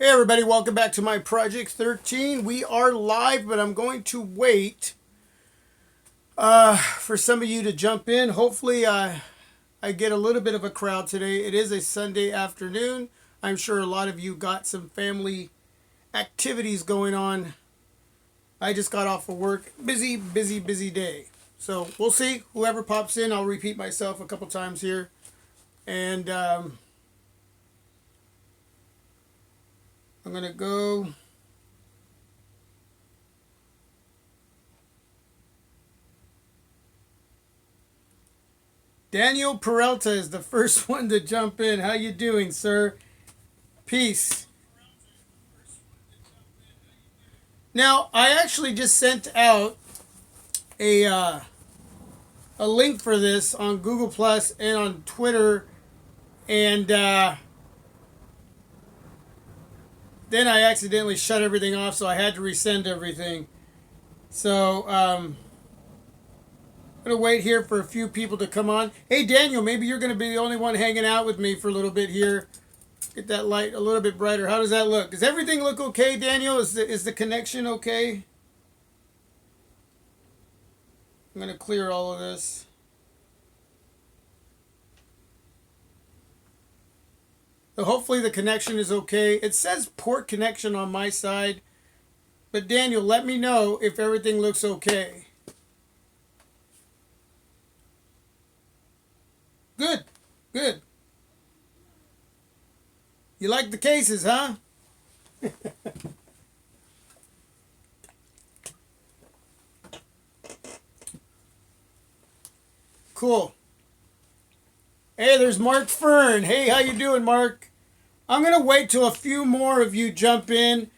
Hey everybody, welcome back to my Project 13. We are live, but I'm going to wait for some of you to jump in. Hopefully I get a little bit of a crowd today. It is a Sunday afternoon. I'm sure a lot of you got some family activities going on. I just got off of work. Busy day. So we'll see. Whoever pops in, I'll repeat myself a couple times here. And I'm going to go. Daniel Peralta is the first one to jump in. How you doing, sir? Peace. Now, I actually just sent out a link for this on Google Plus and on Twitter, and then I accidentally shut everything off, so I had to resend everything. So I'm gonna wait here for a few people to come on. Hey Daniel, maybe you're gonna be the only one hanging out with me for a little bit here. Get that light a little bit brighter. How does that look? Does everything look okay, Daniel? Is the connection okay? I'm gonna clear all of this. So hopefully the connection is okay. It says port connection on my side, but Daniel, let me know if everything looks okay. Good, good. You like the cases, huh? Cool. Hey, there's Mark Fern. Hey, how you doing, Mark? I'm gonna wait till a few more of you jump in.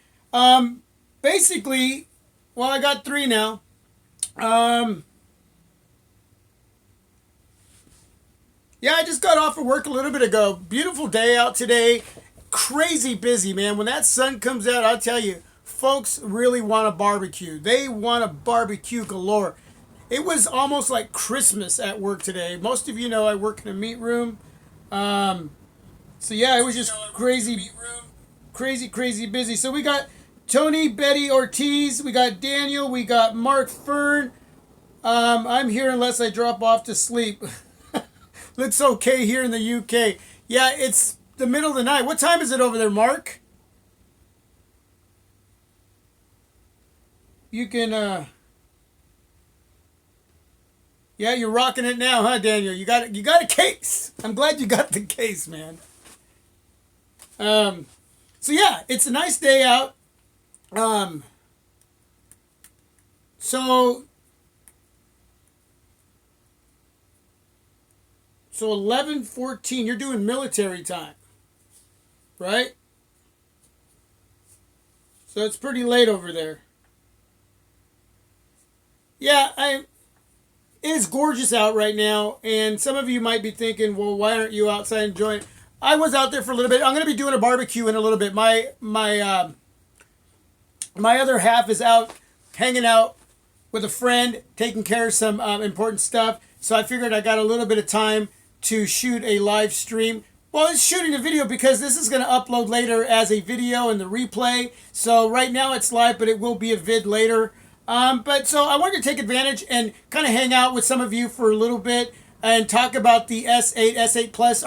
Basically, well, I got three now. Um, yeah, I just got off of work a little bit ago. Beautiful day out today. Crazy busy, man. When that sun comes out, I'll tell you, folks really want a barbecue. They want a barbecue galore. It was almost like Christmas at work today. Most of you know I work in a meat room. Um, so yeah, it was just crazy busy. So we got Tony, Betty Ortiz, we got Daniel, we got Mark Fern. I'm here unless I drop off to sleep. Looks okay here in the UK. Yeah, it's the middle of the night. What time is it over there, Mark? You can yeah, you're rocking it now, huh, Daniel? You got a case. I'm glad you got the case, man. Um, so yeah, it's a nice day out. Um, so so 11:14. You're doing military time, right? So it's pretty late over there. Yeah, I it is gorgeous out right now, and some of you might be thinking, well, why aren't you outside enjoying it? I was out there for a little bit. I'm going to be doing a barbecue in a little bit. My other half is out hanging out with a friend, taking care of some important stuff. So I figured I got a little bit of time to shoot a live stream. Well, it's shooting a video because this is going to upload later as a video in the replay. So right now it's live, but it will be a vid later. But so I wanted to take advantage and kind of hang out with some of you for a little bit and talk about the S8, S8 Plus.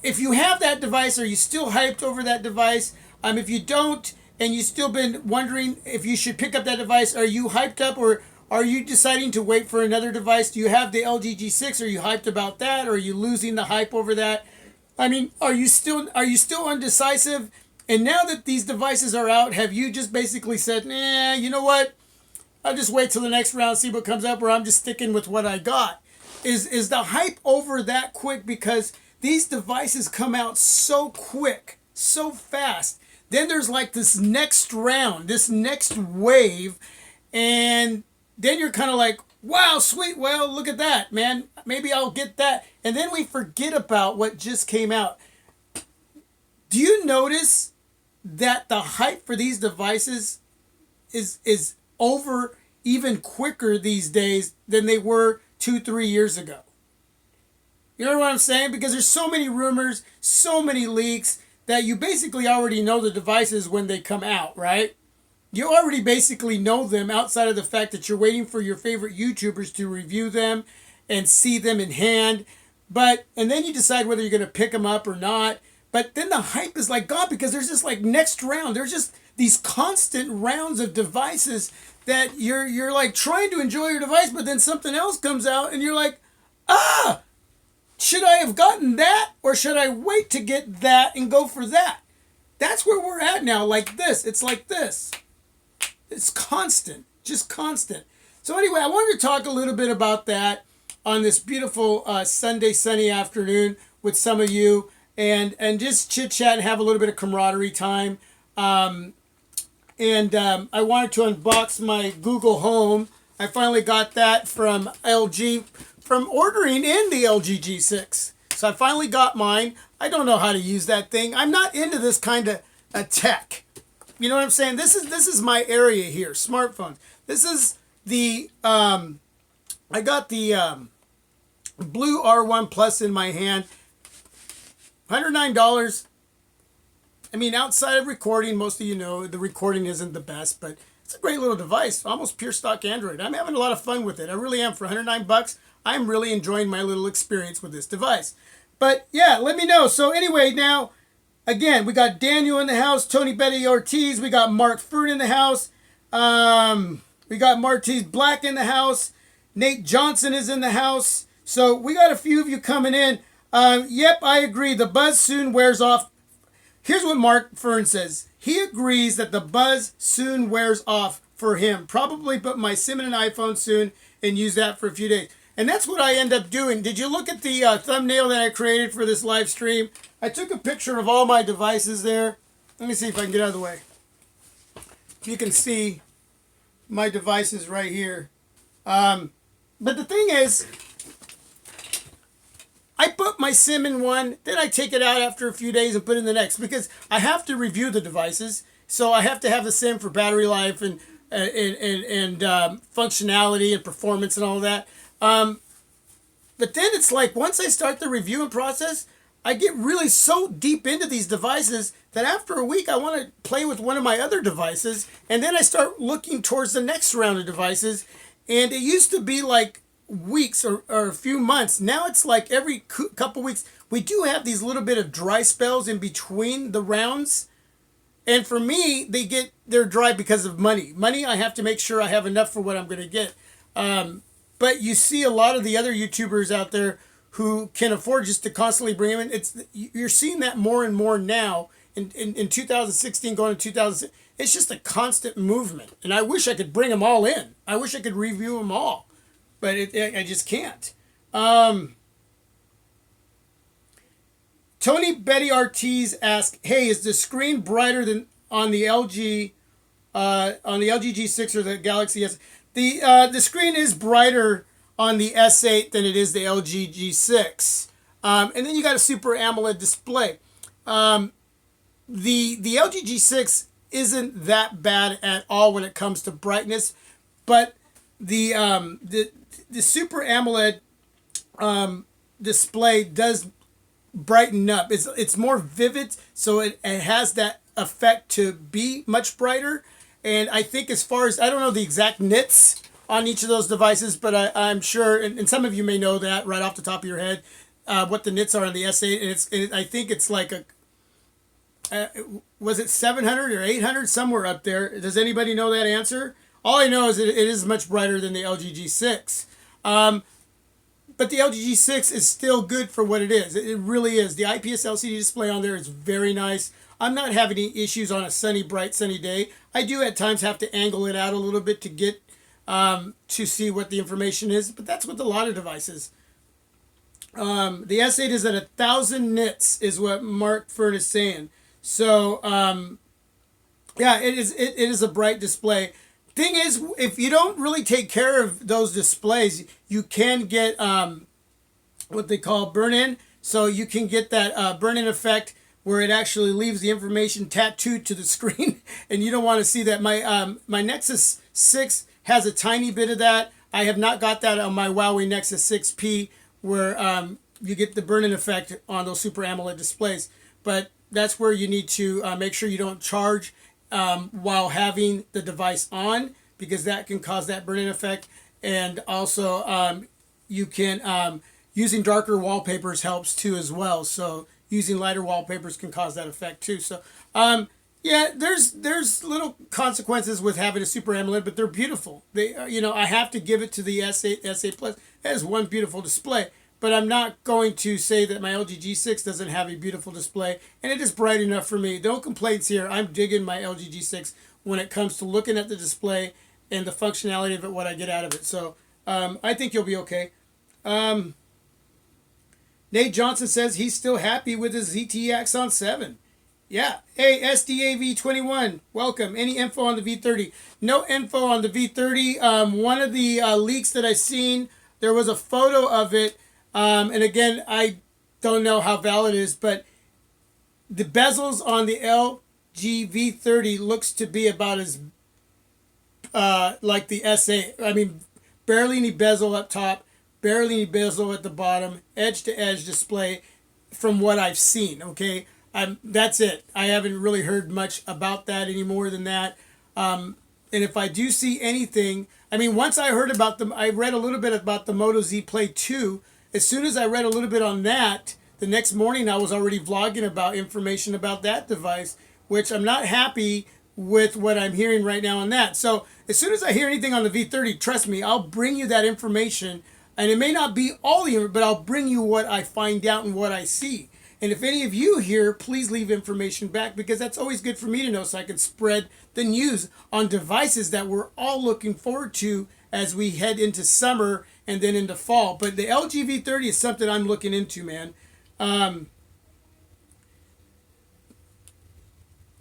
If you have that device, are you still hyped over that device? If you don't, and you've still been wondering if you should pick up that device, are you hyped up, or are you deciding to wait for another device? Do you have the LG G6? Are you hyped about that, or are you losing the hype over that? Are you still undecisive? And now that these devices are out, have you just basically said, nah, you know what? I'll just wait till the next round, see what comes up, or I'm just sticking with what I got. Is the hype over that quick because these devices come out so quick, so fast? Then there's like this next round, this next wave, and then you're kind of like, wow, sweet, well, look at that, man. Maybe I'll get that. And then we forget about what just came out. Do you notice that the hype for these devices is over even quicker these days than they were 2-3 years ago? You know what I'm saying? Because there's so many rumors, so many leaks. that you basically already know the devices when they come out, right? You already basically know them outside of the fact that you're waiting for your favorite YouTubers to review them and see them in hand. And then you decide whether you're going to pick them up or not. But then the hype is like gone because there's just like next round. There's just these constant rounds of devices that you're like trying to enjoy your device, but then something else comes out and you're like, should I have gotten that or should I wait to get that and go for that? That's where we're at now, like this. It's like this. It's constant, just constant. So anyway, I wanted to talk a little bit about that on this beautiful Sunday sunny afternoon with some of you and just chit chat and have a little bit of camaraderie time. I wanted to unbox my Google Home. I finally got that from LG from ordering in the LG G6. So I finally got mine. I don't know how to use that thing. I'm not into this kind of tech. You know what I'm saying? This is my area here, smartphones. This is the, I got the blue R1 Plus in my hand. $109. I mean, outside of recording, most of you know the recording isn't the best, but it's a great little device. Almost pure stock Android. I'm having a lot of fun with it. I really am. For $109, I'm really enjoying my little experience with this device. But yeah, let me know. So anyway, now, again, we got Daniel in the house, Tony Betty Ortiz, we got Mark Fern in the house, we got Martiz Black in the house, Nate Johnson is in the house. So we got a few of you coming in. Yep, I agree. The buzz soon wears off. Here's what Mark Fern says. He agrees that the buzz soon wears off for him. Probably put my SIM in an iPhone soon and use that for a few days. And that's what I end up doing. Did you look at the thumbnail that I created for this live stream? I took a picture of all my devices there. Let me see if I can get out of the way. You can see my devices right here. But the thing is, I put my SIM in one, then I take it out after a few days and put it in the next because I have to review the devices. So I have to have the SIM for battery life and functionality and performance and all that. But then it's like once I start the reviewing process, I get really so deep into these devices that after a week I want to play with one of my other devices, and then I start looking towards the next round of devices. And it used to be like weeks or a few months. Now it's like every couple weeks. We do have these little bit of dry spells in between the rounds. And for me, they're dry because of money. Money, I have to make sure I have enough for what I'm going to get. But you see a lot of the other YouTubers out there who can afford just to constantly bring them in. You're seeing that more and more now in 2016 going to 2000. It's just a constant movement. And I wish I could bring them all in. I wish I could review them all. But I just can't. Tony Betty Ortiz asked, hey, is the screen brighter than on the LG G6 or the Galaxy S? The screen is brighter on the S8 than it is the LG G6. And then you got a Super AMOLED display. The LG G6 isn't that bad at all when it comes to brightness, but the Super AMOLED display does brighten up. It's more vivid, so it has that effect to be much brighter. And I think as far as, I don't know the exact nits on each of those devices, but I'm sure, and some of you may know that right off the top of your head, what the nits are on the S8. And I think it's like was it 700 or 800, somewhere up there? Does anybody know that answer? All I know is that it is much brighter than the LG G6. But the LG G6 is still good for what it is. It really is. The IPS LCD display on there is very nice. I'm not having any issues on a sunny, bright, sunny day. I do at times have to angle it out a little bit to get to see what the information is, but that's with a lot of devices. The S8 is at 1,000 nits, is what Mark Fern is saying. So, yeah, it is a bright display. Thing is, if you don't really take care of those displays, you can get what they call burn-in. So you can get that burn-in effect where it actually leaves the information tattooed to the screen, and you don't want to see that. My Nexus 6 has a tiny bit of that. I have not got that on my Huawei Nexus 6P, where you get the burn-in effect on those Super AMOLED displays. But that's where you need to make sure you don't charge while having the device on, because that can cause that burn-in effect. And also you can using darker wallpapers helps too as well. So using lighter wallpapers can cause that effect too. So yeah, there's little consequences with having a Super AMOLED, but they're beautiful. They I have to give it to the S8 S8 Plus. It has one beautiful display, but I'm not going to say that my LG G6 doesn't have a beautiful display, and it is bright enough for me. No complaints here. I'm digging my LG G6 when it comes to looking at the display and the functionality of it, what I get out of it. So I think you'll be okay. Nate Johnson says he's still happy with his ZTE Axon 7. Yeah. Hey, SDAV21, welcome. Any info on the V30? No info on the V30. One of the leaks that I seen, there was a photo of it. And again, I don't know how valid it is, but the bezels on the LG V30 looks to be about as like the S8. I mean, barely any bezel up top, barely any bezel at the bottom, edge-to-edge display from what I've seen, okay? That's it. I haven't really heard much about that any more than that. And if I do see anything, I mean, once I heard about them, I read a little bit about the Moto Z Play 2. As soon as I read a little bit on that, the next morning I was already vlogging about information about that device, which I'm not happy with what I'm hearing right now on that. So as soon as I hear anything on the V30, trust me, I'll bring you that information. And it may not be all the, but I'll bring you what I find out and what I see. And if any of you here, please leave information back, because that's always good for me to know, so I can spread the news on devices that we're all looking forward to as we head into summer and then into fall. But the LG V30 is something I'm looking into, man.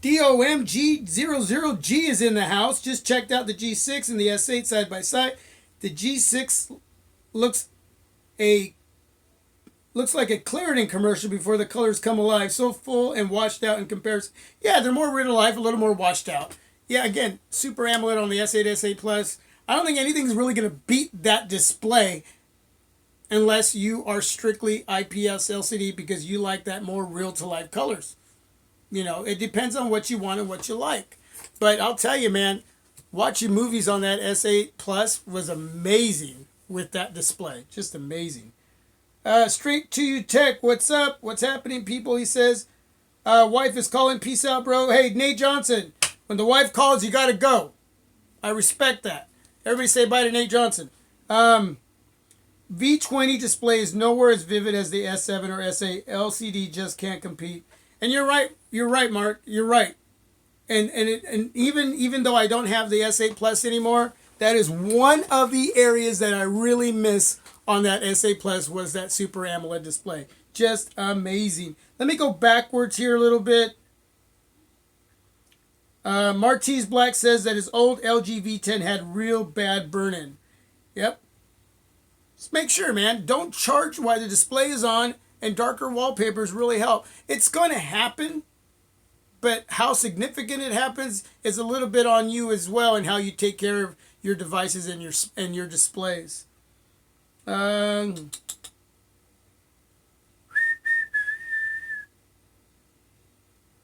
DOMG00G is in the house. Just checked out the G6 and the S8 side by side. The G6 looks like a Claritin commercial before the colors come alive. So full and washed out in comparison. Yeah, they're more real life, a little more washed out. Yeah, again, Super AMOLED on the S8, S8 Plus. I don't think anything's really going to beat that display unless you are strictly IPS LCD, because you like that more real-to-life colors. It depends on what you want and what you like. But I'll tell you, man, watching movies on that S8 Plus was amazing with that display. Just amazing. Straight to you, Tech. What's up? What's happening, people? He says, wife is calling. Peace out, bro. Hey, Nate Johnson, when the wife calls, you got to go. I respect that. Everybody say bye to Nate Johnson. V20 display is nowhere as vivid as the S7 or S8. LCD just can't compete. And you're right. You're right, Mark. You're right. And even though I don't have the S8 Plus anymore, that is one of the areas that I really miss on that S8 Plus, was that Super AMOLED display. Just amazing. Let me go backwards here a little bit. Martise Black says that his old LG V10 had real bad burn-in. Yep. Just make sure, man. Don't charge while the display is on, and darker wallpapers really help. It's going to happen, but how significant it happens is a little bit on you as well, and how you take care of your devices and your displays.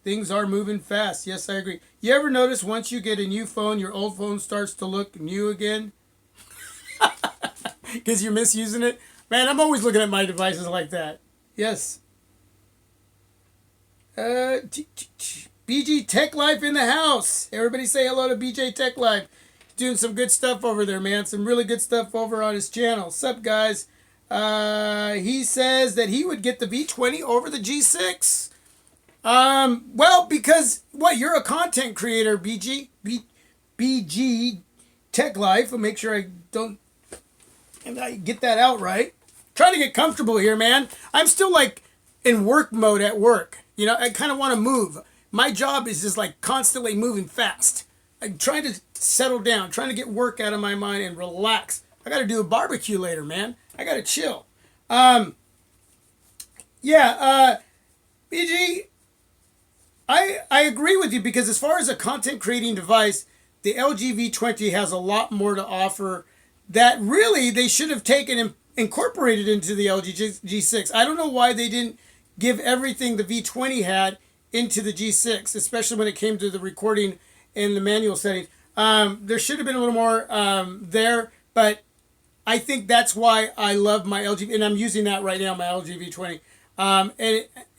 Things are moving fast. Yes, I agree. You ever notice once you get a new phone, your old phone starts to look new again? Because you're misusing it? Man, I'm always looking at my devices like that. Yes. BG Tech Life in the house. Everybody say hello to BJ Tech Life. Doing some good stuff over there, man. Some really good stuff over on his channel. Sup, guys? He says that he would get the V20 over the G6. Well, because, what, you're a content creator, BG Tech Life. I'll make sure I get that out right. Trying to get comfortable here, man. I'm still, like, in work mode at work. I kind of want to move. My job is just, like, constantly moving fast. I'm trying to settle down, trying to get work out of my mind and relax. I got to do a barbecue later, man. I got to chill. BG, I agree with you, because as far as a content creating device, the LG V20 has a lot more to offer that really they should have taken and incorporated into the LG G6. I don't know why they didn't give everything the V20 had into the G6, especially when it came to the recording and the manual settings. There should have been a little more there, but I think that's why I love my LG, and I'm using that right now, my LG V20.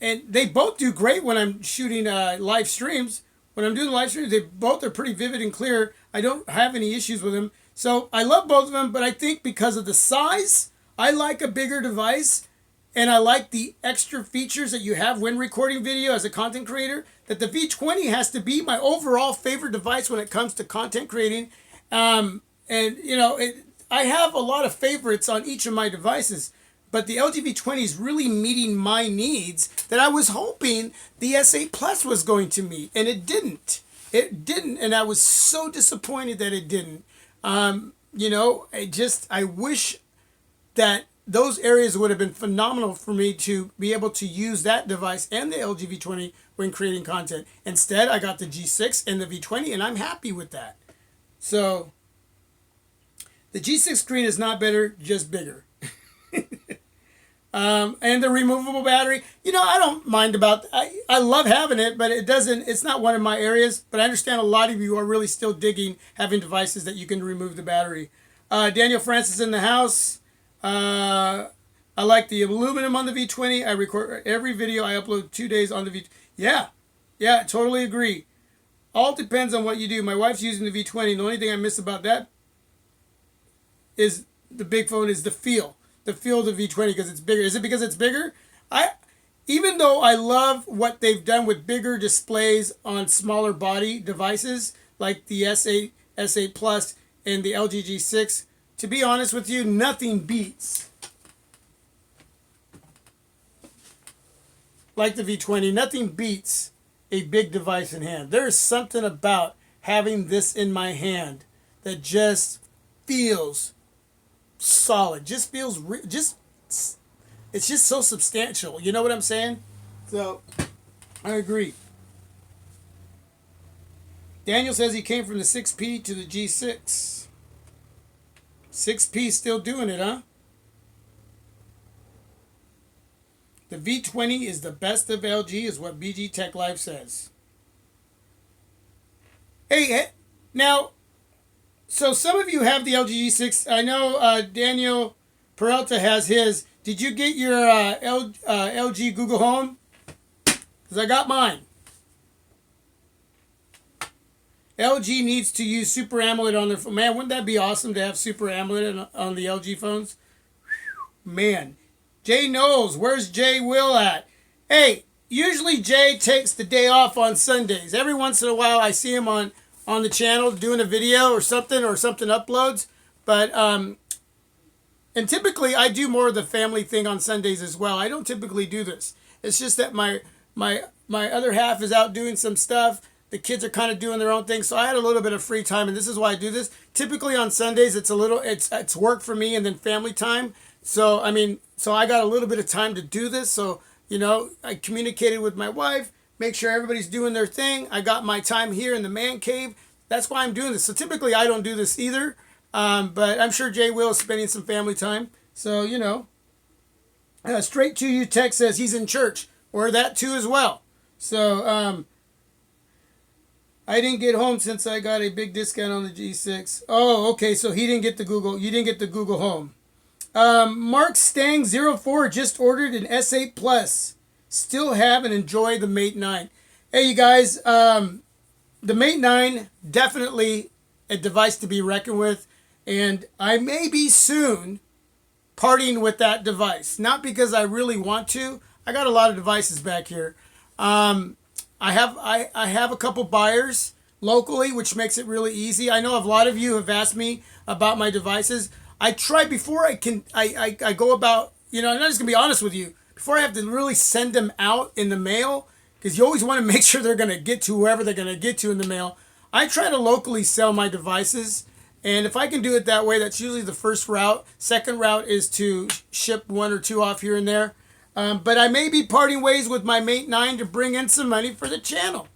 And they both do great when I'm shooting live streams. When I'm doing live streams, they both are pretty vivid and clear. I don't have any issues with them. So I love both of them, but I think because of the size, I like a bigger device, and I like the extra features that you have when recording video as a content creator, that the V20 has to be my overall favorite device when it comes to content creating. And, you know, I have a lot of favorites on each of my devices, but the LG V20 is really meeting my needs that I was hoping the S8 Plus was going to meet, and it didn't. It didn't, and I was so disappointed that it didn't. You know, I wish that those areas would have been phenomenal for me to be able to use that device and the LG V20 when creating content. Instead, I got the G6 and the V20, and I'm happy with that. So, the G6 screen is not better, just bigger. And the removable battery, you know, I don't mind about, I love having it, but it's not one of my areas. But I understand a lot of you are really still digging having devices that you can remove the battery. Daniel Francis in the house. I like the aluminum on the V20. I record every video I upload 2 days on the V20. Yeah, totally agree. All depends on what you do. My wife's using the V20. The only thing I miss about that is the big phone is the feel of the V20 because it's bigger. Is it because it's bigger? Even though I love what they've done with bigger displays on smaller body devices like the S8, S8 Plus, and the LG G6, to be honest with you, nothing beats, like the V20, nothing beats a big device in hand. There is something about having this in my hand that just feels solid, just feels it's just so substantial. You know what I'm saying? So I agree. Daniel says he came from the 6P to the G6. 6P still doing it, huh? The V20 is the best of LG, is what BG Tech Live says. Hey, now, so some of you have the LG G6. I know Daniel Peralta has his. Did you get your LG Google Home? Because I got mine. LG needs to use Super AMOLED on their phone. Man, wouldn't that be awesome to have Super AMOLED on the LG phones? Man. Jay Knowles, where's Jay Will at? Hey, usually Jay takes the day off on Sundays. Every once in a while I see him on the channel doing a video or something uploads. But, and typically I do more of the family thing on Sundays as well. I don't typically do this. It's just that my other half is out doing some stuff. The kids are kind of doing their own thing, so I had a little bit of free time, and this is why I do this. Typically on Sundays, it's work for me and then family time. So I got a little bit of time to do this. So I communicated with my wife, make sure everybody's doing their thing. I got my time here in the man cave. That's why I'm doing this. So typically I don't do this either, but I'm sure Jay Will is spending some family time. So Straight to You Tech says he's in church, or that too as well. So I didn't get home since I got a big discount on the G6. Oh, okay. So he didn't get the Google. You didn't get the Google Home. Mark Stang 04 just ordered an S8 Plus. Still have and enjoy the Mate 9. Hey, you guys. The Mate 9, definitely a device to be reckoned with. And I may be soon parting with that device. Not because I really want to. I got a lot of devices back here. I have a couple buyers locally, which makes it really easy. I know a lot of you have asked me about my devices. I try before I go about, I'm not just going to be honest with you, before I have to really send them out in the mail, because you always want to make sure they're going to get to whoever they're going to get to in the mail. I try to locally sell my devices, and if I can do it that way, that's usually the first route. Second route is to ship one or two off here and there. But I may be parting ways with my Mate 9 to bring in some money for the channel.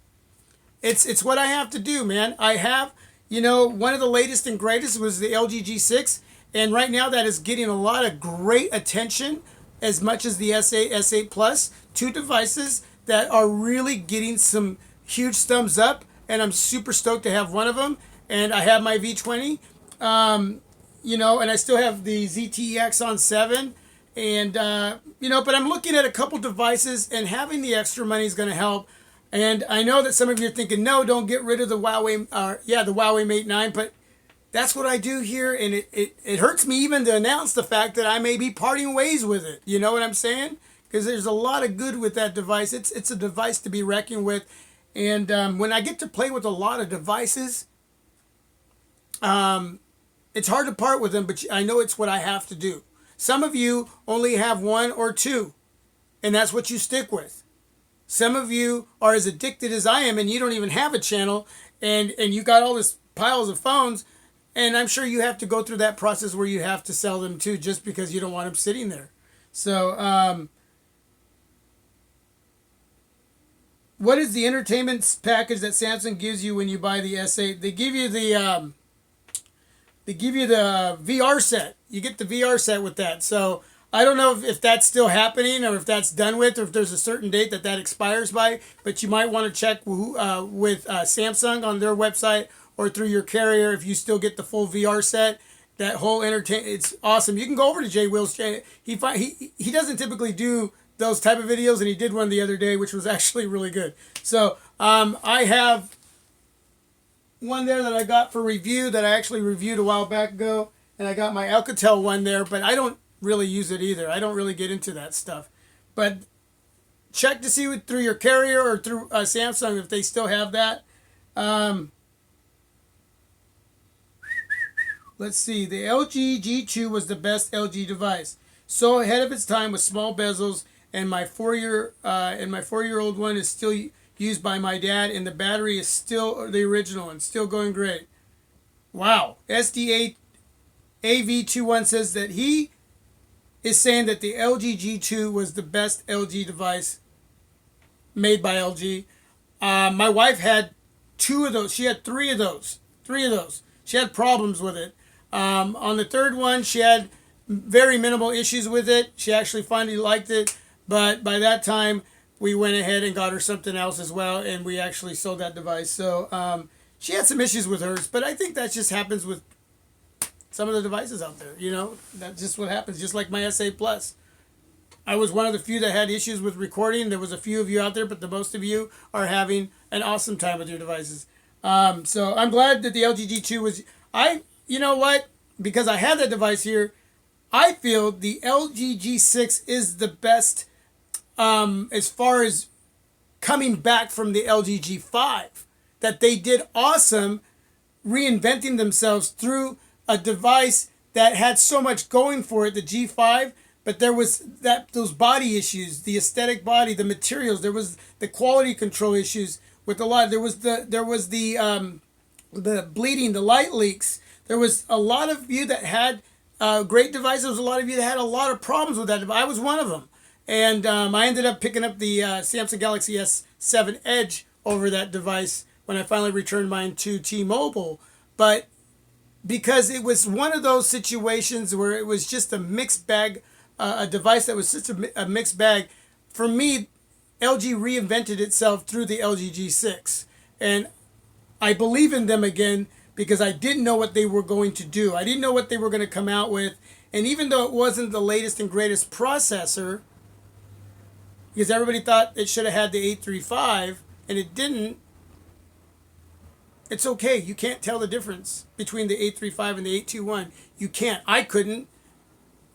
It's what I have to do, man. I have, one of the latest and greatest was the LG G6. And right now that is getting a lot of great attention, as much as the S8, S8 Plus. Two devices that are really getting some huge thumbs up, and I'm super stoked to have one of them. And I have my V20, and I still have the ZTE on 7. And, but I'm looking at a couple devices, and having the extra money is going to help. And I know that some of you are thinking, no, don't get rid of the Huawei, the Huawei Mate 9, but that's what I do here, and it hurts me even to announce the fact that I may be parting ways with it. You know what I'm saying? Because there's a lot of good with that device. It's a device to be reckoned with. And when I get to play with a lot of devices, it's hard to part with them, but I know it's what I have to do. Some of you only have one or two, and that's what you stick with. Some of you are as addicted as I am, and you don't even have a channel, and you got all this piles of phones, and I'm sure you have to go through that process where you have to sell them too, just because you don't want them sitting there. So, what is the entertainment package that Samsung gives you when you buy the S8? They give you the VR set. You get the VR set with that. So I don't know if that's still happening, or if that's done with, or if there's a certain date that expires by. But you might want to check with Samsung on their website, or through your carrier, if you still get the full VR set. That whole it's awesome. You can go over to Jay Will's channel. He doesn't typically do those type of videos, and he did one the other day, which was actually really good. So I have one there that I got for review, that I actually reviewed a while back ago, and I got my Alcatel one there, but I don't really use it either. I don't really get into that stuff. But check to see through your carrier or through Samsung if they still have that. Let's see. The LG G2 was the best LG device. So ahead of its time with small bezels, and my 4-year-old one is still used by my dad, and the battery is still the original and still going great. Wow. SDA AV21 says that he is saying that the LG G2 was the best LG device made by LG. My wife had 2 of those. She had 3 of those. 3 of those. She had problems with it. On the third one, she had very minimal issues with it. She actually finally liked it. But by that time, we went ahead and got her something else as well, and we actually sold that device. So she had some issues with hers, but I think that just happens with some of the devices out there. That's just what happens. Just like my S8 Plus. I was one of the few that had issues with recording. There was a few of you out there, but the most of you are having an awesome time with your devices. So I'm glad that the LG G2 was... You know what? Because I have that device here, I feel the LG G6 is the best as far as coming back from the LG G5. That they did awesome reinventing themselves through a device that had so much going for it, the G5, but there was those body issues, the aesthetic body, the materials, there was the quality control issues with a lot. There was the bleeding, the light leaks. There was a lot of you that had great devices. There was a lot of you that had a lot of problems with that. I was one of them. And I ended up picking up the Samsung Galaxy S7 Edge over that device when I finally returned mine to T-Mobile. But because it was one of those situations where it was just a mixed bag, a device that was such a mixed bag, for me, LG reinvented itself through the LG G6. And I believe in them again, because I didn't know what they were going to do. I didn't know what they were going to come out with. And even though it wasn't the latest and greatest processor, because everybody thought it should have had the 835, and it didn't, it's okay. You can't tell the difference between the 835 and the 821. You can't. I couldn't.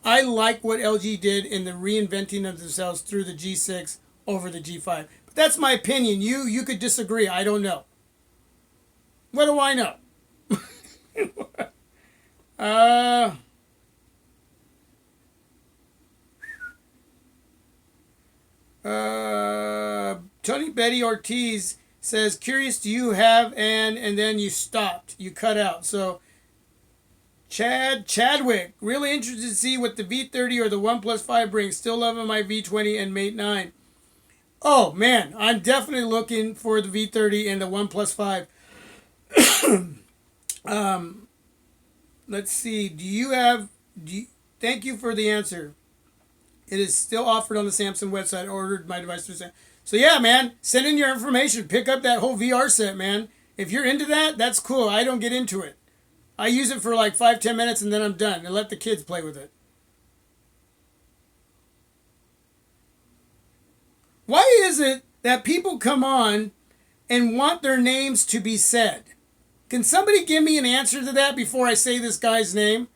I like what LG did in the reinventing of themselves through the G6 over the G5. But that's my opinion. You could disagree. I don't know. What do I know? Tony Betty Ortiz says, curious, do you have and then you stopped. You cut out. So Chadwick, really interested to see what the V30 or the OnePlus 5 brings. Still loving my V20 and Mate 9. Oh man, I'm definitely looking for the V30 and the OnePlus 5. Let's see. Thank you for the answer. It is still offered on the Samsung website. I ordered my device through Samsung. So yeah, man, send in your information. Pick up that whole VR set, man. If you're into that, that's cool. I don't get into it. I use it for like 5-10 minutes and then I'm done and let the kids play with it. Why is it that people come on and want their names to be said? Can somebody give me an answer to that before I say this guy's name?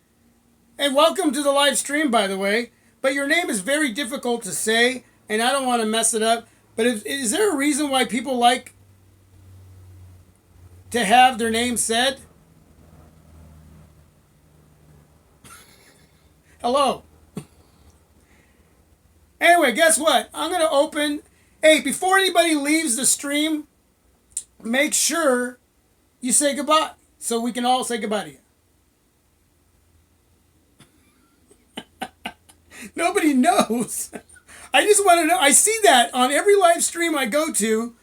And welcome to the live stream, by the way. But your name is very difficult to say, and I don't want to mess it up. But is there a reason why people like to have their name said? Hello. Anyway, guess what? I'm going to open. Hey, before anybody leaves the stream, make sure you say goodbye so we can all say goodbye to you. Nobody knows. I just want to know. I see that on every live stream I go to.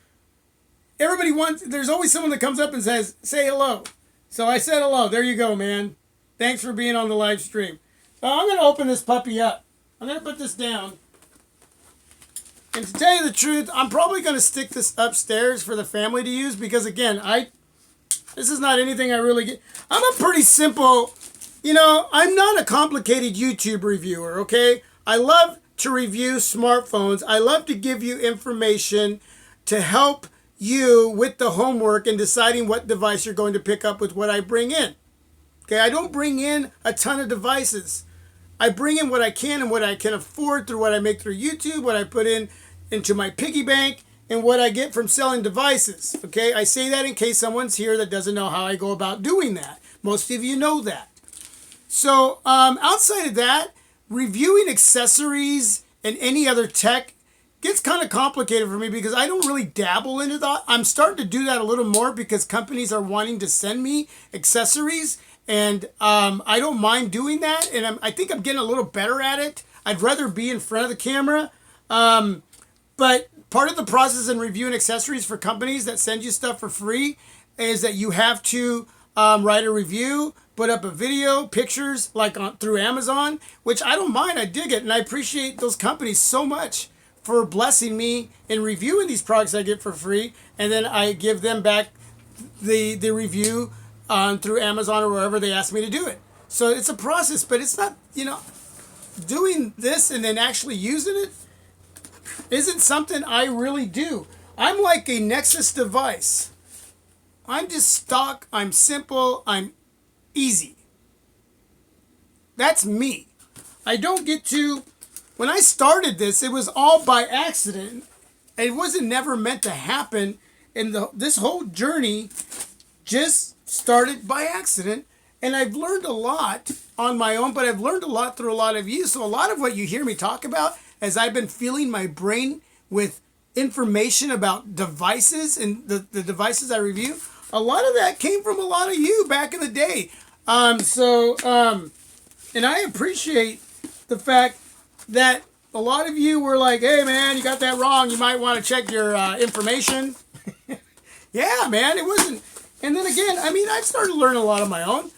Everybody wants, there's always someone that comes up and says, say hello. So I said hello. There you go, man. Thanks for being on the live stream. So I'm going to open this puppy up. I'm going to put this down. And to tell you the truth, I'm probably going to stick this upstairs for the family to use because, again, this is not anything I really get. I'm a pretty simple, I'm not a complicated YouTube reviewer, okay? I love to review smartphones. I love to give you information to help you with the homework and deciding what device you're going to pick up with what I bring in. Okay, I don't bring in a ton of devices. I bring in what I can and what I can afford through what I make through YouTube, what I put into my piggy bank, and what I get from selling devices. Okay, I say that in case someone's here that doesn't know how I go about doing that. Most of you know that. So outside of that, reviewing accessories and any other tech gets kind of complicated for me because I don't really dabble into that. I'm starting to do that a little more because companies are wanting to send me accessories, and I don't mind doing that, and I think I'm getting a little better at it. I'd rather be in front of the camera, but part of the process in reviewing accessories for companies that send you stuff for free is that you have to write a review, put up a video, pictures, like through Amazon, which I don't mind. I dig it, and I appreciate those companies so much for blessing me in reviewing these products I get for free, and then I give them back the review through Amazon or wherever they ask me to do it. So it's a process, but it's not, doing this and then actually using it isn't something I really do. I'm like a Nexus device. I'm just stock, I'm simple, I'm easy. That's me. I don't get to, when I started this, it was all by accident. It wasn't never meant to happen. And this whole journey just started by accident. And I've learned a lot on my own, but I've learned a lot through a lot of you. So a lot of what you hear me talk about as I've been filling my brain with information about devices and the devices I review, a lot of that came from a lot of you back in the day. And I appreciate the fact that a lot of you were like, hey, man, you got that wrong. You might want to check your information. Yeah, man, it wasn't. And then again, I started to learn a lot on my own.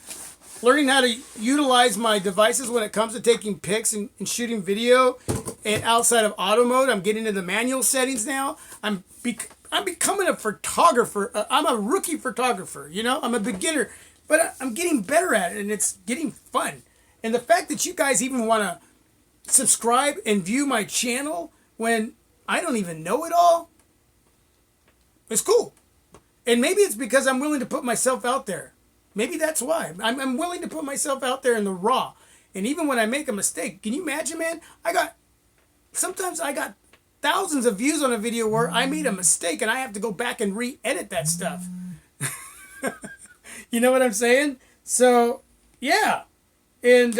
Learning how to utilize my devices when it comes to taking pics and shooting video. And outside of auto mode, I'm getting into the manual settings now. I'm becoming a photographer. I'm a rookie photographer, I'm a beginner. But I'm getting better at it, and it's getting fun. And the fact that you guys even want to subscribe and view my channel when I don't even know it all, it's cool. And maybe it's because I'm willing to put myself out there. Maybe that's why. I'm willing to put myself out there in the raw. And even when I make a mistake, can you imagine, man? Sometimes I got thousands of views on a video where I made a mistake and I have to go back and re-edit that stuff. You know what I'm saying? So, yeah. And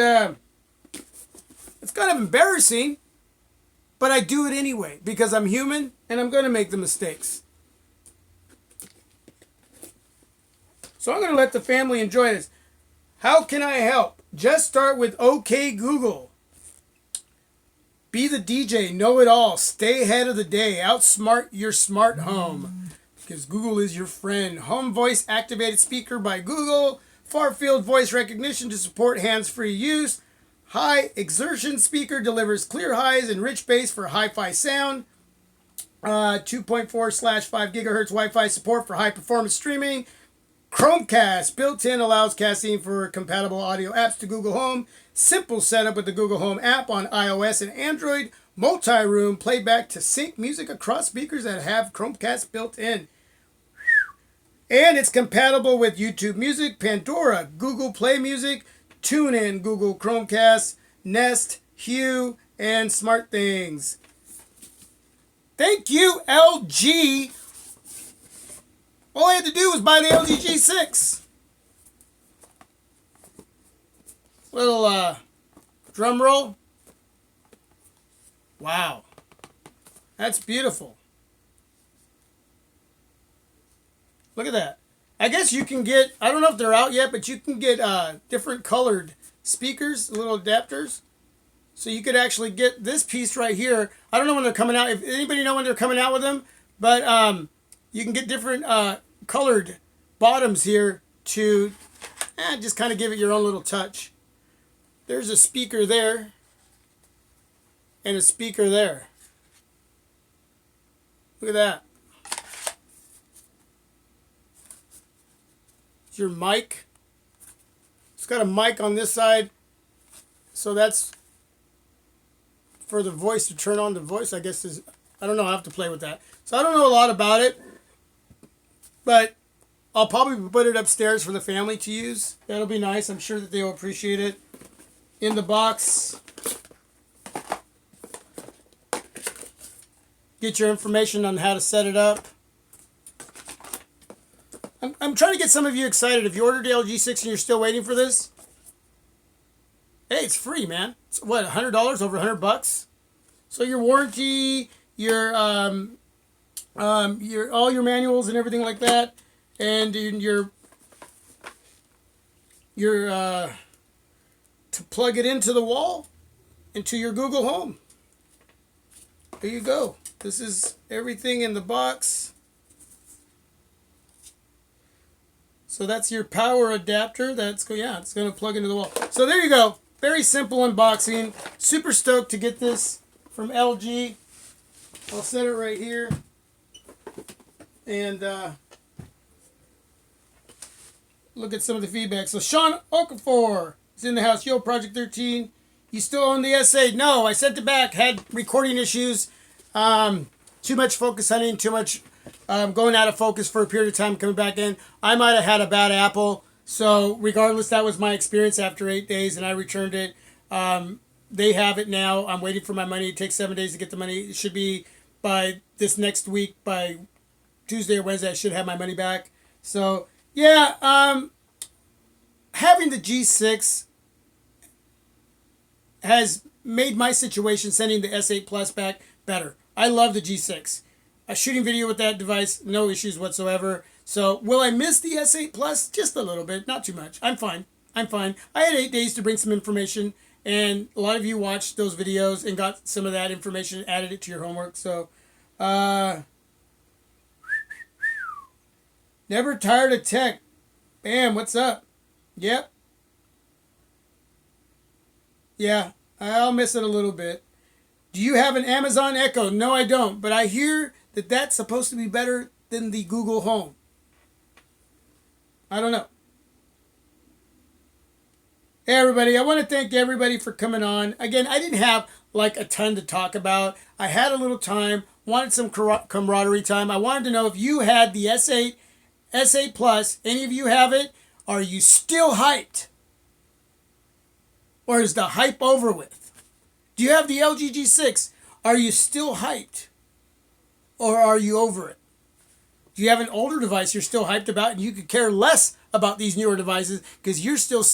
it's kind of embarrassing, but I do it anyway because I'm human and I'm going to make the mistakes. So I'm going to let the family enjoy this. How can I help? Just start with OK Google. Be the DJ, know it all, stay ahead of the day, outsmart your smart home. Because Google is your friend. Home voice activated speaker by Google. Far field voice recognition to support hands-free use. High exertion speaker delivers clear highs and rich bass for hi-fi sound. 2.4/5 gigahertz Wi-Fi support for high performance streaming. Chromecast built-in allows casting for compatible audio apps to Google Home. Simple setup with the Google Home app on iOS and Android. Multi-room playback to sync music across speakers that have Chromecast built in. And it's compatible with YouTube Music, Pandora, Google Play Music, TuneIn, Google Chromecast, Nest, Hue, and SmartThings. Thank you, LG. All I had to do was buy the LG G6. Little drum roll. Wow. That's beautiful. Look at that. I guess you can get, I don't know if they're out yet, but you can get different colored speakers, little adapters. So you could actually get this piece right here. I don't know when they're coming out. If anybody know when they're coming out with them, but you can get different colored bottoms here to just kind of give it your own little touch. There's a speaker there and a speaker there. Look at that. It's your mic. It's got a mic on this side. So that's for the voice to turn on the voice, I guess. I don't know. I have to play with that. So I don't know a lot about it. But I'll probably put it upstairs for the family to use. That'll be nice. I'm sure that they'll appreciate it. In the box, get your information on how to set it up. I'm trying to get some of you excited. If you ordered the LG 6 and you're still waiting for this, hey, it's free, man. It's what, $100, over $100? So your warranty, your all your manuals and everything like that, and your to plug it into the wall, into your Google Home. There you go. This is everything in the box. So that's your power adapter. It's going to plug into the wall. So there you go. Very simple unboxing. Super stoked to get this from LG. I'll set it right here. And look at some of the feedback. So Sean Okafor is in the house. Yo, Project 13. You still own the S8? No, I sent it back. Had recording issues. Too much focus hunting. Too much going out of focus for a period of time, coming back in. I might have had a bad apple. So regardless, that was my experience after 8 days, and I returned it. They have it now. I'm waiting for my money. It takes 7 days to get the money. It should be by this next week, by Tuesday or Wednesday, I should have my money back. So, yeah, having the G6 has made my situation, sending the S8 Plus back, better. I love the G6. Shooting video with that device, no issues whatsoever. So, will I miss the S8 Plus? Just a little bit, not too much. I'm fine. I had 8 days to bring some information, and a lot of you watched those videos and got some of that information, added it to your homework. So, never tired of tech. Bam, what's up? Yep. Yeah, I'll miss it a little bit. Do you have an Amazon Echo? No, I don't. But I hear that that's supposed to be better than the Google Home. I don't know. Hey, everybody. I want to thank everybody for coming on. Again, I didn't have like a ton to talk about. I had a little time. Wanted some camaraderie time. I wanted to know if you had the S8 Plus. Any of you have it? Are you still hyped? Or is the hype over with? Do you have the LG G6? Are you still hyped? Or are you over it? Do you have an older device you're still hyped about and you could care less about these newer devices because you're still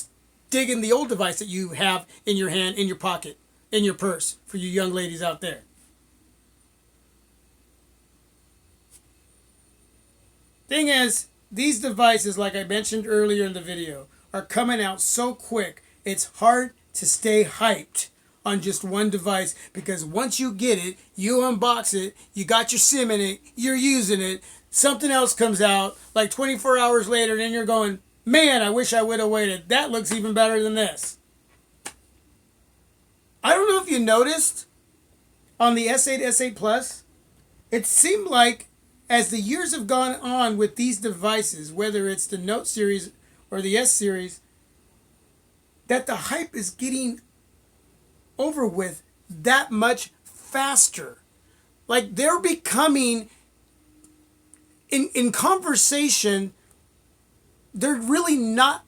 digging the old device that you have in your hand, in your pocket, in your purse for you young ladies out there? Thing is, these devices, like I mentioned earlier in the video, are coming out so quick, it's hard to stay hyped on just one device, because once you get it, you unbox it, you got your SIM in it, you're using it, something else comes out like 24 hours later, and then you're going, man, I wish I would have waited. That looks even better than this. I don't know if you noticed on the S8, S8 Plus, It seemed like as the years have gone on with these devices, whether it's the Note series or the S series, that the hype is getting over with that much faster. Like they're becoming in conversation, they're really not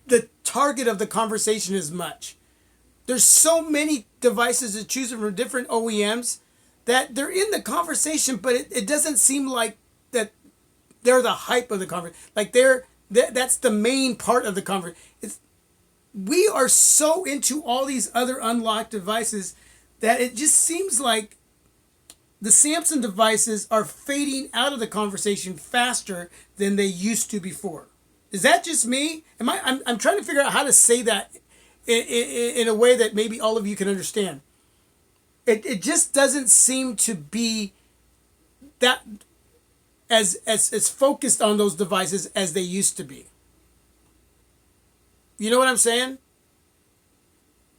the target of the conversation as much. There's so many devices to choose from different OEMs that they're in the conversation, but it doesn't seem like that they're the hype of the conversation. Like that's the main part of the conversation. We are so into all these other unlocked devices that it just seems like the Samsung devices are fading out of the conversation faster than they used to before. Is that just me? I'm trying to figure out how to say that in a way that maybe all of you can understand. It just doesn't seem to be that as focused on those devices as they used to be. You know what I'm saying?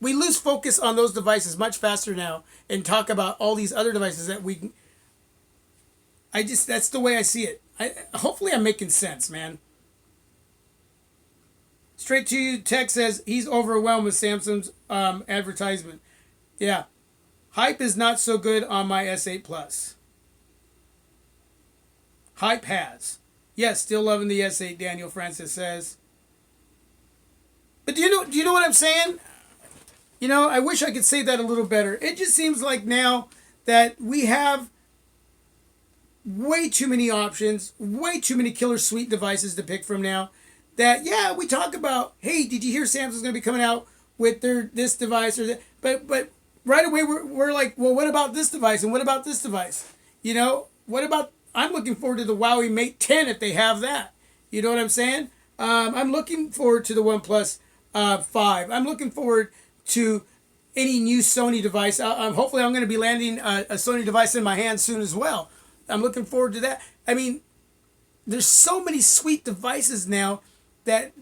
We lose focus on those devices much faster now and talk about all these other devices that that's the way I see it. Hopefully I'm making sense, man. Straight to you, Tech says he's overwhelmed with Samsung's advertisement. Yeah. Hype is not so good on my S8 Plus. Hype has. Yes, still loving the S8, Daniel Francis says. But do you know what I'm saying? You know, I wish I could say that a little better. It just seems like now that we have way too many options, way too many killer suite devices to pick from now. That, yeah, we talk about, hey, did you hear Samsung's going to be coming out with this device or that? But right away we're like, well, what about this device and what about this device? You know, what about, I'm looking forward to the Huawei Mate 10 if they have that. You know what I'm saying? I'm looking forward to the OnePlus 5. I'm looking forward to any new Sony device. Hopefully I'm going to be landing a Sony device in my hand soon as well. I'm looking forward to that. I mean, there's so many sweet devices now that,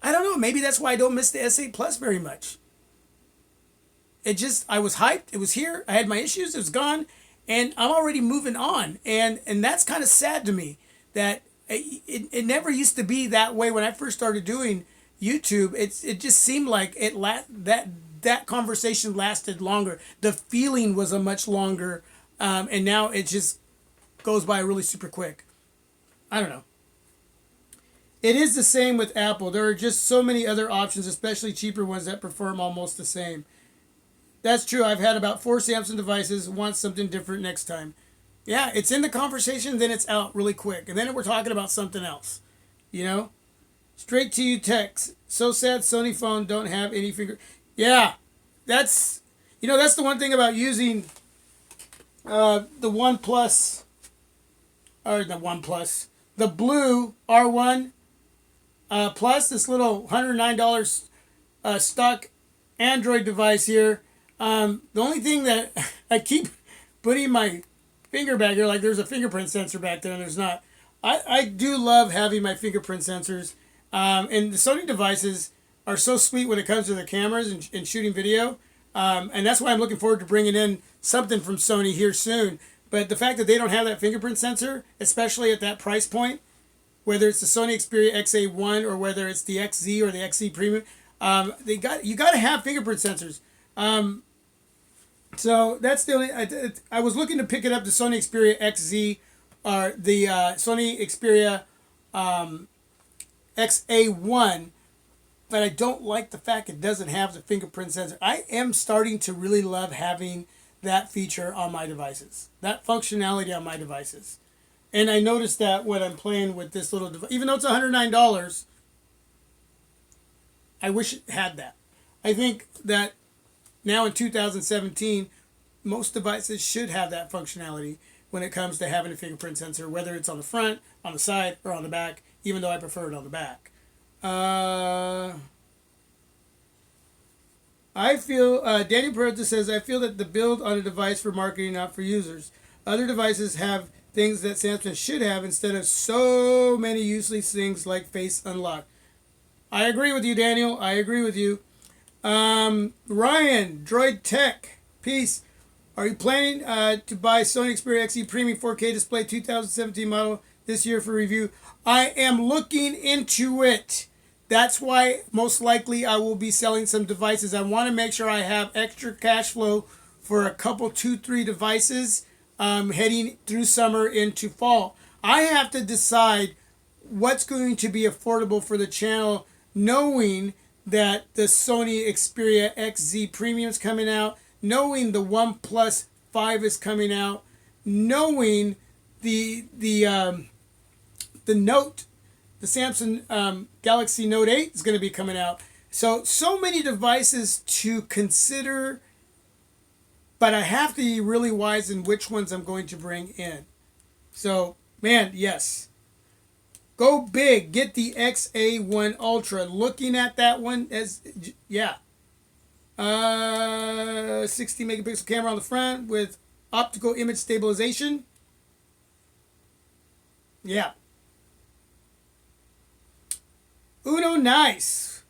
I don't know, maybe that's why I don't miss the S8 Plus very much. I was hyped. It was here. I had my issues. It was gone. And I'm already moving on. And that's kind of sad to me that it never used to be that way when I first started doing YouTube. It just seemed like that conversation lasted longer. The feeling was a much longer, and now it just goes by really super quick. I don't know. It is the same with Apple. There are just so many other options, especially cheaper ones that perform almost the same. That's true. I've had about 4 Samsung devices. Want something different next time. Yeah, it's in the conversation, then it's out really quick, and then we're talking about something else. You know. Straight to you text. So sad Sony phone don't have any finger. Yeah, that's the one thing about using the OnePlus the blue R1 Plus, this little $109 stock Android device here. The only thing that I keep putting my finger back here, like there's a fingerprint sensor back there, and there's not. I do love having my fingerprint sensors. And the Sony devices are so sweet when it comes to the cameras and shooting video. And that's why I'm looking forward to bringing in something from Sony here soon. But the fact that they don't have that fingerprint sensor, especially at that price point, whether it's the Sony Xperia XA1 or whether it's the XZ or the XZ Premium, you got to have fingerprint sensors. So that's the only. I was looking to pick it up, the Sony Xperia XZ or the Sony Xperia XA1, but I don't like the fact it doesn't have the fingerprint sensor. I am starting to really love having that feature on my devices, that functionality on my devices. And I noticed that when I'm playing with this little device, even though it's $109, I wish it had that. I think that now in 2017, most devices should have that functionality when it comes to having a fingerprint sensor, whether it's on the front, on the side, or on the back, even though I prefer it on the back. I feel, Daniel Peralta says, I feel that the build on a device for marketing, not for users. Other devices have things that Samsung should have instead of so many useless things like Face Unlock. I agree with you, Daniel. I agree with you. Ryan, Droid Tech, peace. Are you planning to buy Sony Xperia XE Premium 4K display 2017 model this year for review? I am looking into it. That's why most likely I will be selling some devices. I want to make sure I have extra cash flow for a couple, 2-3 devices heading through summer into fall. I have to decide what's going to be affordable for the channel, knowing that the Sony Xperia XZ Premium is coming out, knowing the OnePlus 5 is coming out, knowing the Note, the Samsung Galaxy Note 8 is going to be coming out. So many devices to consider, but I have to be really wise in which ones I'm going to bring in. So, man, yes. Go big. Get the XA1 Ultra. Looking at that one as, yeah. 60 megapixel camera on the front with optical image stabilization. Yeah. Uno, nice.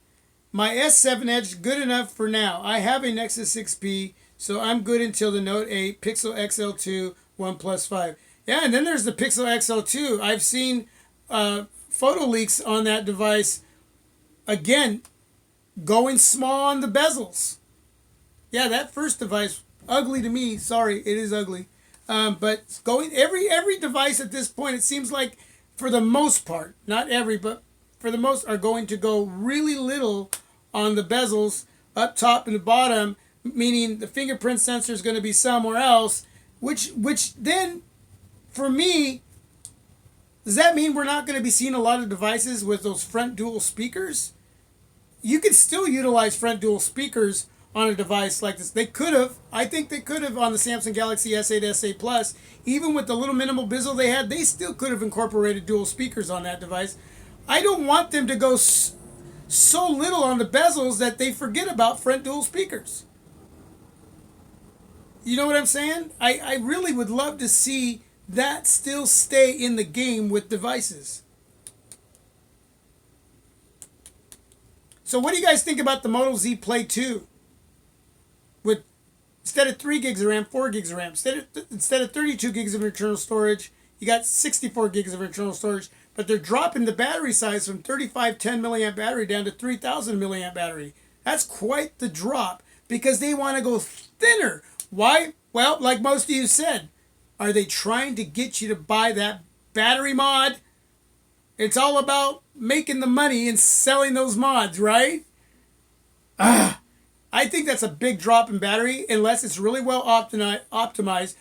My S7 Edge, good enough for now. I have a Nexus 6P, so I'm good until the Note 8, Pixel XL2, OnePlus 5. Yeah, and then there's the Pixel XL2. I've seen photo leaks on that device. Again, going small on the bezels. Yeah, that first device, ugly to me. Sorry, it is ugly. But going every device at this point, it seems like, for the most part, not every, but for the most, are going to go really little on the bezels up top and the bottom, meaning the fingerprint sensor is going to be somewhere else, which then, for me, does that mean we're not going to be seeing a lot of devices with those front dual speakers? You could still utilize front dual speakers on a device like this. They could have. I think they could have on the Samsung Galaxy S8, S8 Plus. Even with the little minimal bezel they had, they still could have incorporated dual speakers on that device. I don't want them to go so little on the bezels that they forget about front dual speakers. You know what I'm saying? I really would love to see that still stay in the game with devices. So what do you guys think about the Moto Z Play 2? With, instead of 3 gigs of RAM, 4 gigs of RAM. Instead of 32 gigs of internal storage, you got 64 gigs of internal storage. But they're dropping the battery size from 3510 milliamp battery down to 3000 milliamp battery. That's quite the drop because they want to go thinner. Why? Well, like most of you said, are they trying to get you to buy that battery mod? It's all about making the money and selling those mods, right? I think that's a big drop in battery unless it's really well optimized.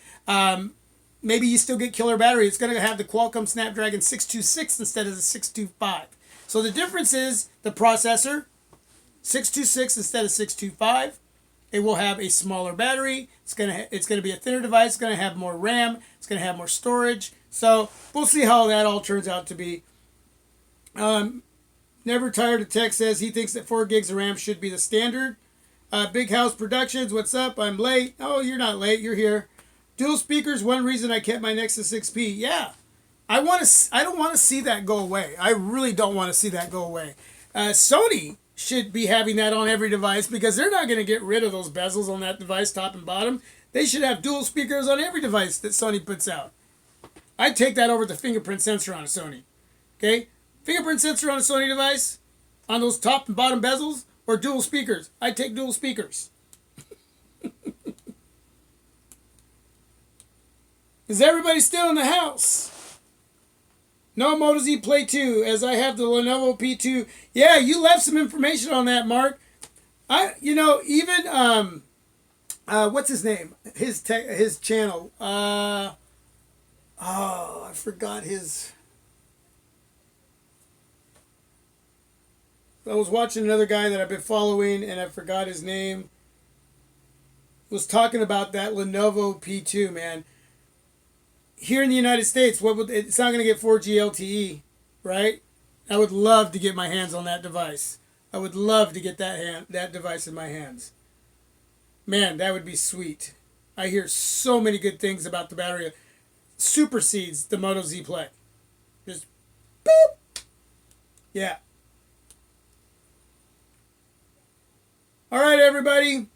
Maybe you still get killer battery. It's going to have the Qualcomm Snapdragon 626 instead of the 625. So the difference is the processor, 626 instead of 625. It will have a smaller battery. It's going to be a thinner device. It's going to have more RAM. It's going to have more storage. So we'll see how that all turns out to be. Never Tired of Tech says he thinks that 4 gigs of RAM should be the standard. Big House Productions, what's up? I'm late. Oh, you're not late. You're here. Dual speakers, one reason I kept my Nexus 6P. Yeah, I don't want to see that go away. I really don't want to see that go away. Sony should be having that on every device because they're not going to get rid of those bezels on that device, top and bottom. They should have dual speakers on every device that Sony puts out. I'd take that over the fingerprint sensor on a Sony. Okay? Fingerprint sensor on a Sony device, on those top and bottom bezels, or dual speakers. I'd take dual speakers. Is everybody still in the house? No Moto Z Play 2, as I have the Lenovo P2. Yeah, you left some information on that, Mark. Even what's his name? His channel. I forgot his. I was watching another guy that I've been following, and I forgot his name. Was talking about that Lenovo P2, man. Here in the United States, it's not going to get 4G LTE, right? I would love to get my hands on that device. I would love to get that device in my hands. Man, that would be sweet. I hear so many good things about the battery. Supersedes the Moto Z Play. Just boop. Yeah. All right, everybody.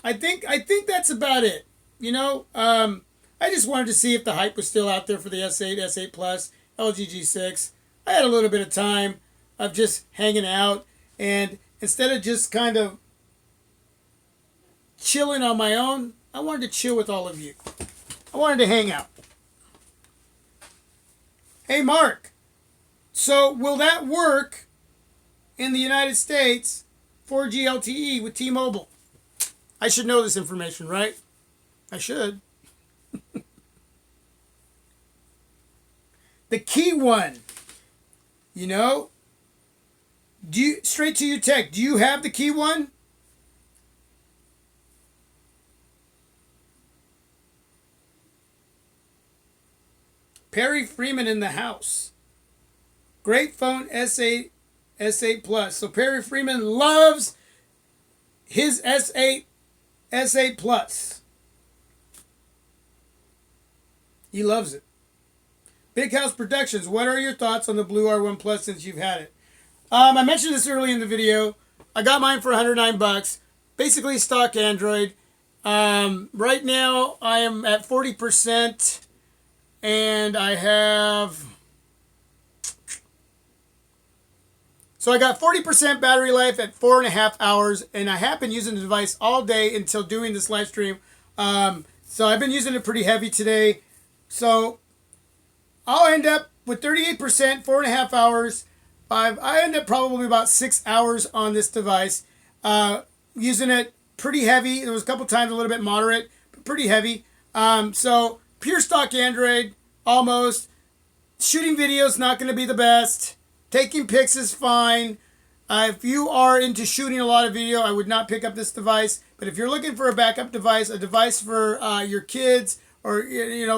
I think that's about it. I just wanted to see if the hype was still out there for the S8, S8 Plus, LG G6. I had a little bit of time of just hanging out, and instead of just kind of chilling on my own, I wanted to chill with all of you. I wanted to hang out. Hey, Mark. So will that work in the United States, 4G LTE with T-Mobile? I should know this information, right? I should. The key one. Straight to you tech, do you have the key one? Perry Freeman in the house. Great phone, S8, S8 Plus. So Perry Freeman loves his S8, S8 Plus. He loves it. Big House Productions, what are your thoughts on the Blue R1 Plus since you've had it? I mentioned this early in the video. I got mine for $109. Basically stock Android. Right now I am at 40%. And I have... So I got 40% battery life at 4.5 hours. And I have been using the device all day until doing this live stream. So I've been using it pretty heavy today. So I'll end up with 38%, 4.5 hours. I end up probably about 6 hours on this device. Using it pretty heavy. There was a couple times a little bit moderate, but pretty heavy. So pure stock Android, almost. Shooting video is not going to be the best. Taking pics is fine. If you are into shooting a lot of video, I would not pick up this device. But if you're looking for a backup device, a device for your kids, or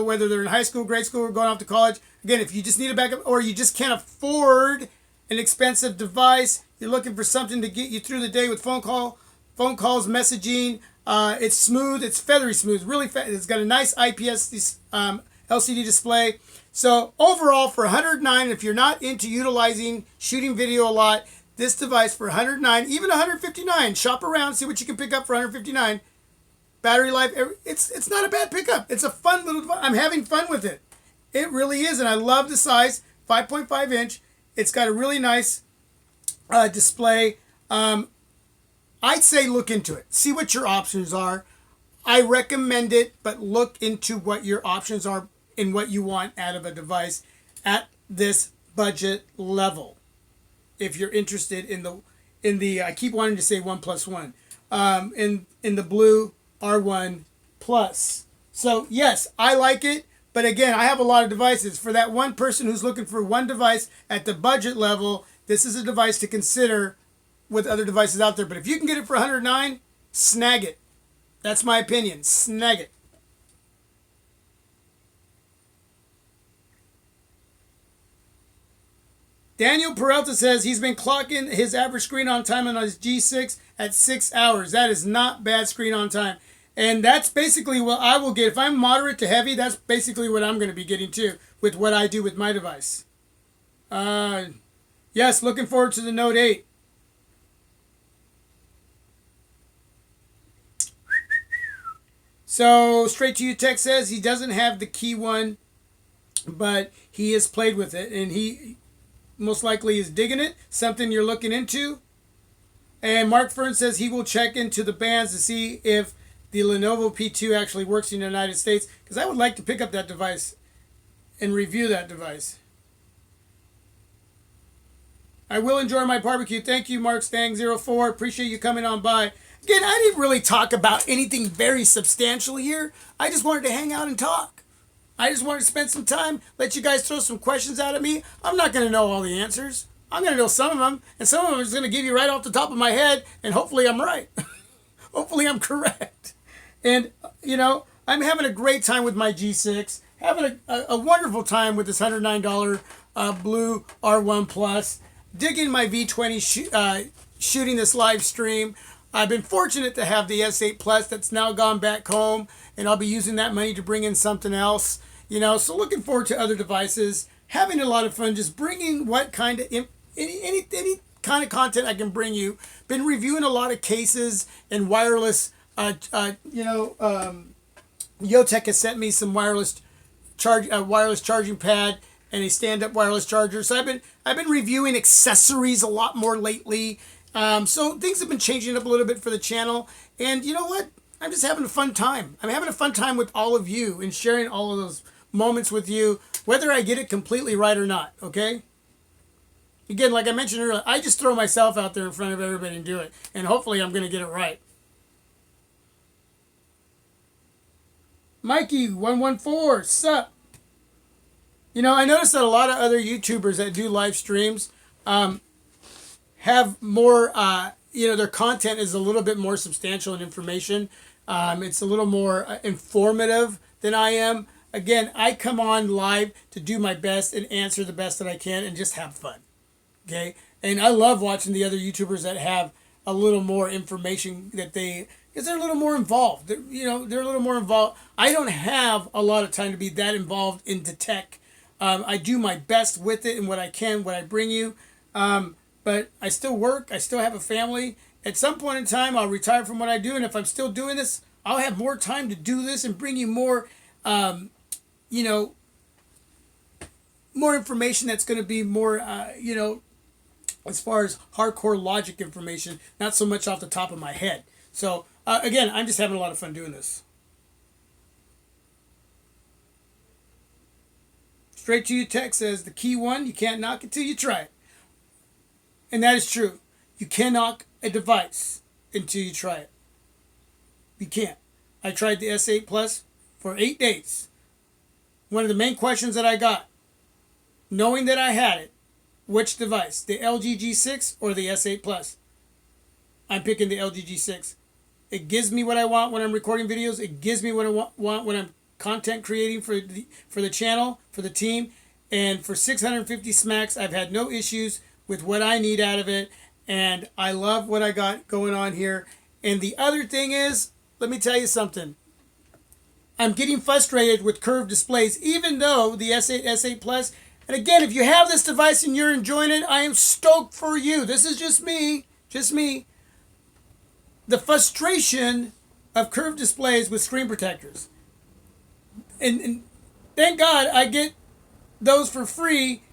whether they're in high school, grade school, or going off to college. Again, if you just need a backup, or you just can't afford an expensive device, you're looking for something to get you through the day with phone calls, messaging. It's smooth. It's feathery smooth. Really, it's got a nice IPS LCD display. So overall, for $109, if you're not into utilizing shooting video a lot, this device for $109, even $159, shop around, see what you can pick up for $159. Battery life, it's not a bad pickup. It's a fun little device. I'm having fun with it. It really is, and I love the size, 5.5 inch. It's got a really nice display. I'd say look into it. See what your options are. I recommend it, but look into what your options are and what you want out of a device at this budget level. If you're interested in the I keep wanting to say 1+1, in the Blue R1 Plus. So yes, I like it, but again, I have a lot of devices. For that one person who's looking for one device at the budget level, this is a device to consider with other devices out there. But if you can get it for $109, snag it. That's my opinion. Snag it. Daniel Peralta says he's been clocking his average screen on time on his G6 at 6 hours. That is not bad screen on time. And that's basically what I will get. If I'm moderate to heavy, that's basically what I'm going to be getting too with what I do with my device. Yes, looking forward to the Note 8. So, Straight to You Tech says he doesn't have the key one, but he has played with it, and he most likely is digging it. Something you're looking into. And Mark Fern says he will check into the bands to see if the Lenovo P2 actually works in the United States, because I would like to pick up that device and review that device. I will enjoy my barbecue. Thank you, Mark Stang04. Appreciate you coming on by. Again, I didn't really talk about anything very substantial here. I just wanted to hang out and talk. I just wanted to spend some time, let you guys throw some questions out at me. I'm not going to know all the answers. I'm going to know some of them, and some of them I'm just going to give you right off the top of my head, and hopefully I'm right. Hopefully I'm correct. And, I'm having a great time with my G6, having a wonderful time with this $109 Blue R1 Plus, digging my V20 shooting this live stream. I've been fortunate to have the S8 Plus that's now gone back home, and I'll be using that money to bring in something else. So looking forward to other devices, having a lot of fun, just bringing what kind of any kind of content I can bring you. Been reviewing a lot of cases and wireless Yotech has sent me some wireless charging pad and a stand-up wireless charger. So I've been reviewing accessories a lot more lately. So things have been changing up a little bit for the channel. And you know what? I'm just having a fun time. I'm having a fun time with all of you and sharing all of those moments with you, whether I get it completely right or not. Okay? Again, like I mentioned earlier, I just throw myself out there in front of everybody and do it. And hopefully I'm going to get it right. Mikey114, sup? You know, I noticed that a lot of other YouTubers that do live streams have more, their content is a little bit more substantial in information. It's a little more informative than I am. Again, I come on live to do my best and answer the best that I can and just have fun. Okay? And I love watching the other YouTubers that have a little more information because they're a little more involved. They're a little more involved. I don't have a lot of time to be that involved into tech. I do my best with it and what I can, what I bring you. But I still work. I still have a family. At some point in time, I'll retire from what I do. And if I'm still doing this, I'll have more time to do this and bring you more, more information that's going to be more, as far as hardcore logic information, not so much off the top of my head. So, again, I'm just having a lot of fun doing this. Straight to You Tech says, the key one, you can't knock it till you try it. And that is true. You can't knock a device until you try it. You can't. I tried the S8 Plus for 8 days. One of the main questions that I got, knowing that I had it, which device, the LG G6 or the S8 Plus? I'm picking the LG G6. It gives me what I want when I'm recording videos. It gives me what I want when I'm content creating for the channel, for the team. And for 650 smacks, I've had no issues with what I need out of it. And I love what I got going on here. And the other thing is, let me tell you something. I'm getting frustrated with curved displays, even though the S8, S8 Plus, and again, if you have this device and you're enjoying it, I am stoked for you. This is just me. The frustration of curved displays with screen protectors. And thank God I get those for free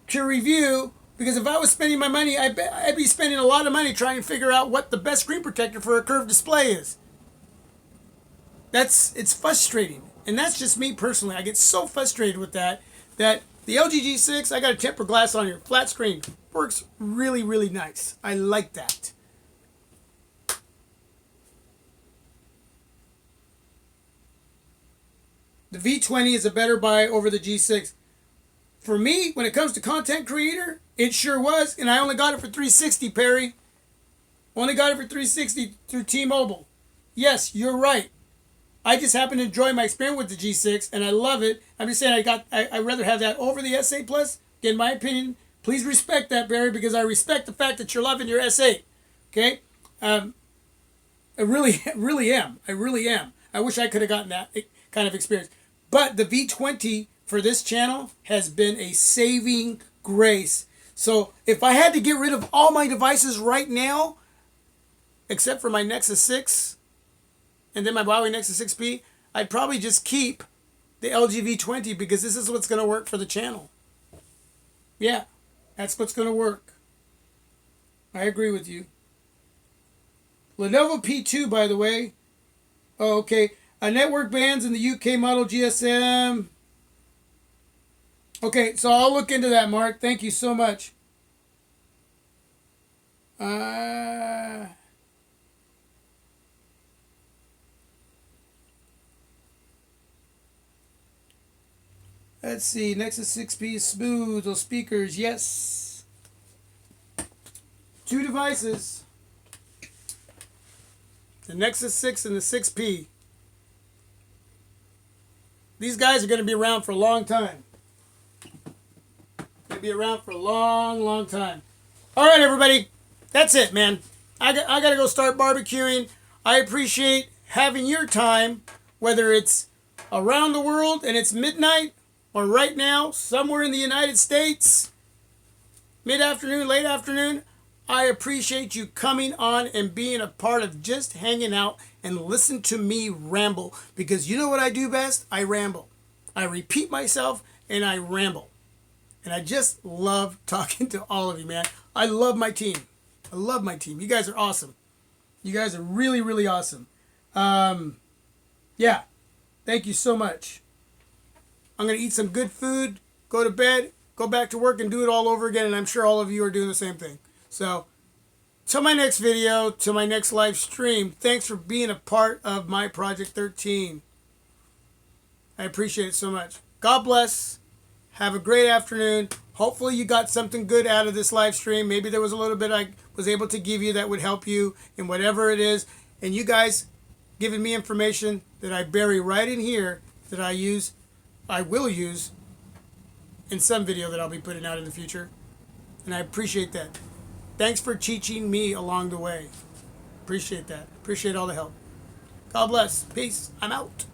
to review, because if I was spending my money, I'd be spending a lot of money trying to figure out what the best screen protector for a curved display is. It's frustrating. And that's just me personally. I get so frustrated with that the LG G6, I got a tempered glass on here, flat screen, works really, really nice. I like that. The V20 is a better buy over the G6. For me, when it comes to content creator, it sure was, and I only got it for $360, Perry. Only got it for $360 through T-Mobile. Yes, you're right. I just happen to enjoy my experience with the G6, and I love it. I'm just saying I'd rather have that over the S8 Plus. In my opinion, please respect that, Barry, because I respect the fact that you're loving your S8. Okay? I really am. I wish I could have gotten that kind of experience. But the V20 for this channel has been a saving grace. So if I had to get rid of all my devices right now, except for my Nexus 6, and then my Huawei Nexus 6P, I'd probably just keep the LG V20 because this is what's going to work for the channel. Yeah, that's what's going to work. I agree with you. Lenovo P2, by the way. Oh, okay. Network bands in the UK model GSM. Okay, so I'll look into that, Mark. Thank you so much. Let's see. Nexus 6P is smooth. Those speakers, yes. 2 devices. The Nexus 6 and the 6P. These guys are going to be around for a long time. Going to be around for a long, long time. All right, everybody. That's it, man. I got to go start barbecuing. I appreciate having your time, whether it's around the world and it's midnight, or right now, somewhere in the United States, mid-afternoon, late afternoon. I appreciate you coming on and being a part of just hanging out and listen to me ramble. Because you know what I do best? I ramble. I repeat myself and I ramble. And I just love talking to all of you, man. I love my team. I love my team. You guys are awesome. You guys are really, really awesome. Yeah. Thank you so much. I'm going to eat some good food, go to bed, go back to work, and do it all over again. And I'm sure all of you are doing the same thing. So, till my next video, till my next live stream, thanks for being a part of my Project 13. I appreciate it so much. God bless. Have a great afternoon. Hopefully you got something good out of this live stream. Maybe there was a little bit I was able to give you that would help you in whatever it is. And you guys giving me information that I bury right in here that I will use in some video that I'll be putting out in the future. And I appreciate that. Thanks for teaching me along the way. Appreciate that. Appreciate all the help. God bless. Peace. I'm out.